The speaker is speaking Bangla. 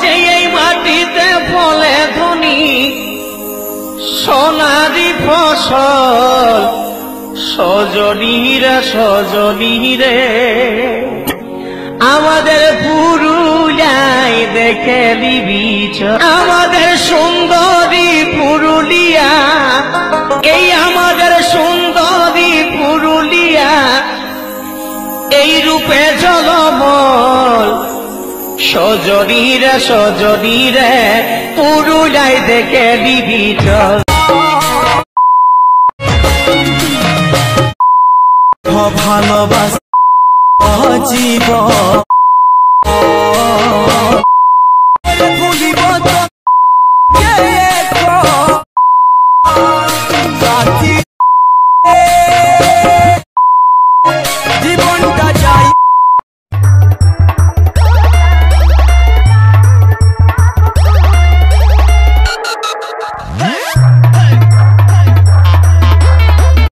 যে এই মাটিতে ফলে ধনী সোনারি ফসল সজনীরা সজনীরে আমাদের পুরুলিয়ায় দেখে দিবি আমাদের সুন্দরী পুরুলিয়া এই আমাদের সুন্দরী পুরুলিয়া এই রূপে ঝলমল সজনীরা সজনীরে পুরুলিয়ায় দেখে দিবি চল ভালোবাসা জীবন